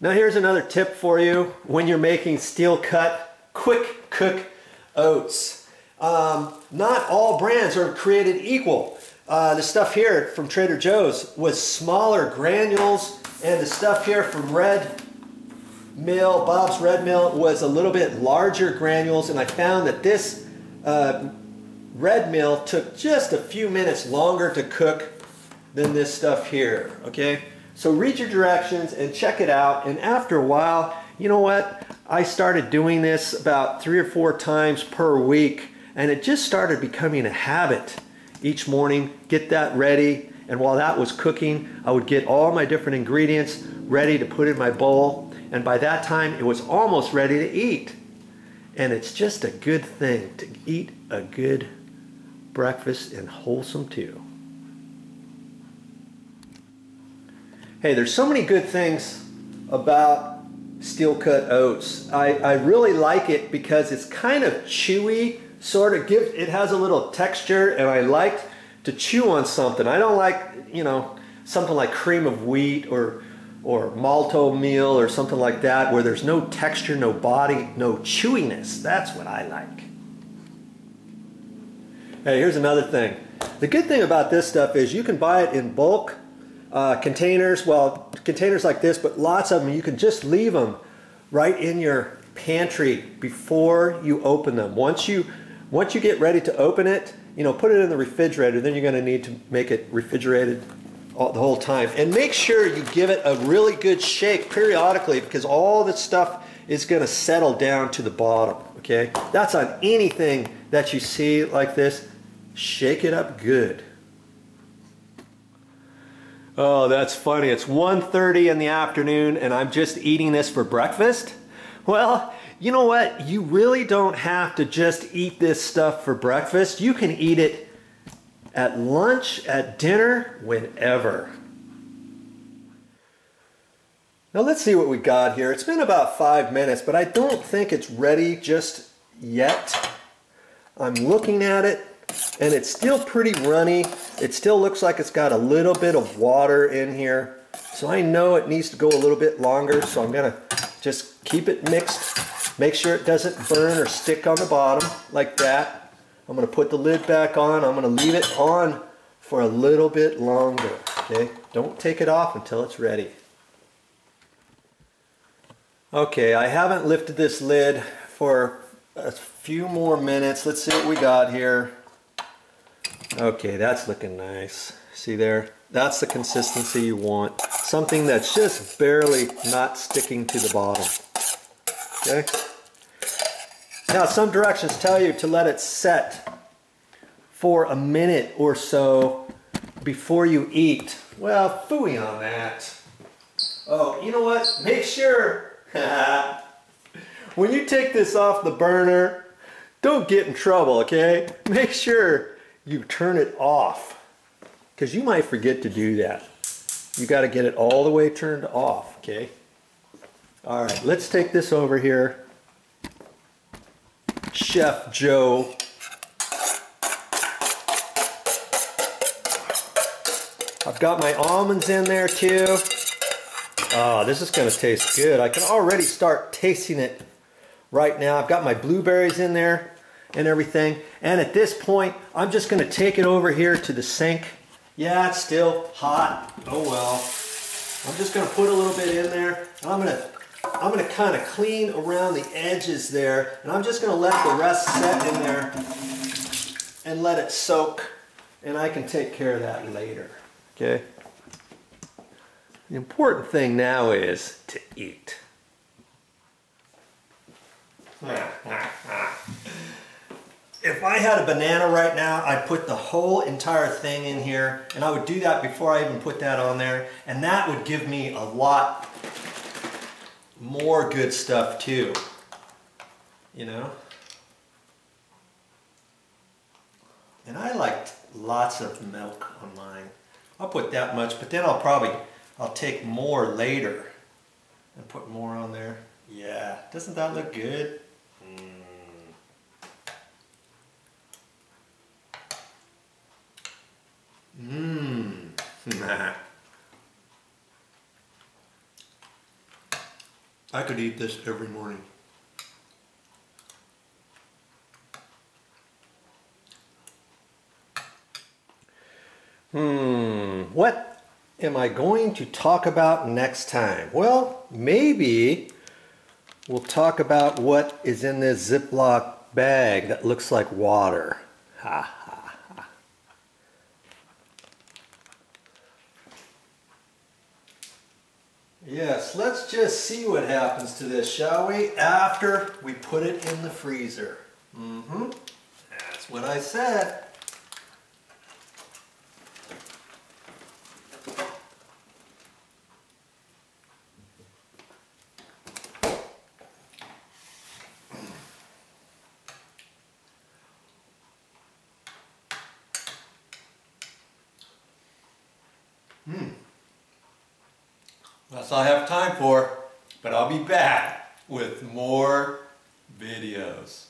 Now here's another tip for you when you're making steel cut quick cook oats. Not all brands are created equal. The stuff here from Trader Joe's was smaller granules, and the stuff here from Red Mill, Bob's Red Mill, was a little bit larger granules, and I found that this Red Mill took just a few minutes longer to cook than this stuff here, okay? So read your directions and check it out, and after a while, you know what? I started doing this about 3 or 4 times per week, and it just started becoming a habit. Each morning, get that ready, and while that was cooking, I would get all my different ingredients ready to put in my bowl, and by that time, it was almost ready to eat. And it's just a good thing to eat a good breakfast and wholesome too. Hey, there's so many good things about steel cut oats. I really like it because it's kind of chewy, sort of it has a little texture, and I like to chew on something. I don't like, you know, something like cream of wheat or malto meal or something like that where there's no texture, no body, no chewiness. That's what I like. Hey, here's another thing. The good thing about this stuff is you can buy it in bulk containers, well, containers like this, but lots of them. You can just leave them right in your pantry before you open them. Once you get ready to open it, you know, put it in the refrigerator. Then you're going to need to make it refrigerated the whole time. And make sure you give it a really good shake periodically, because all this stuff is going to settle down to the bottom, okay? That's on anything that you see like this. Shake it up good. Oh, that's funny. It's 1:30 in the afternoon and I'm just eating this for breakfast. Well, you know what? You really don't have to just eat this stuff for breakfast. You can eat it at lunch, at dinner, whenever. Now let's see what we got here. It's been about 5 minutes, but I don't think it's ready just yet. I'm looking at it and it's still pretty runny. It still looks like it's got a little bit of water in here. So I know it needs to go a little bit longer, so I'm gonna just keep it mixed. Make sure it doesn't burn or stick on the bottom like that. I'm gonna put the lid back on. I'm gonna leave it on for a little bit longer, okay? Don't take it off until it's ready. Okay, I haven't lifted this lid for a few more minutes. Let's see what we got here. Okay, that's looking nice. See there? That's the consistency you want. Something that's just barely not sticking to the bottom. Okay? Now, some directions tell you to let it set for a minute or so before you eat. Well, phooey on that. Oh, you know what? Make sure when you take this off the burner, don't get in trouble, okay? Make sure you turn it off, because you might forget to do that. You got to get it all the way turned off, okay? All right, let's take this over here. Chef Joe. I've got my almonds in there too. Oh, this is going to taste good. I can already start tasting it right now. I've got my blueberries in there and everything. And at this point, I'm just going to take it over here to the sink. Yeah, it's still hot. Oh well. I'm just going to put a little bit in there. And I'm going to kind of clean around the edges there. And I'm just going to let the rest set in there and let it soak. And I can take care of that later. Okay? The important thing now is to eat. If I had a banana right now, I'd put the whole entire thing in here, and I would do that before I even put that on there, and that would give me a lot more good stuff too, you know? And I like lots of milk on mine. I'll put that much, but then I'll take more later and put more on there. Yeah, doesn't that look good? I could eat this every morning. What am I going to talk about next time? Well, maybe we'll talk about what is in this Ziploc bag that looks like water. Ha ha ha. Yes, let's just see what happens to this, shall we? After we put it in the freezer. That's what I said. That's all I have time for, but I'll be back with more videos.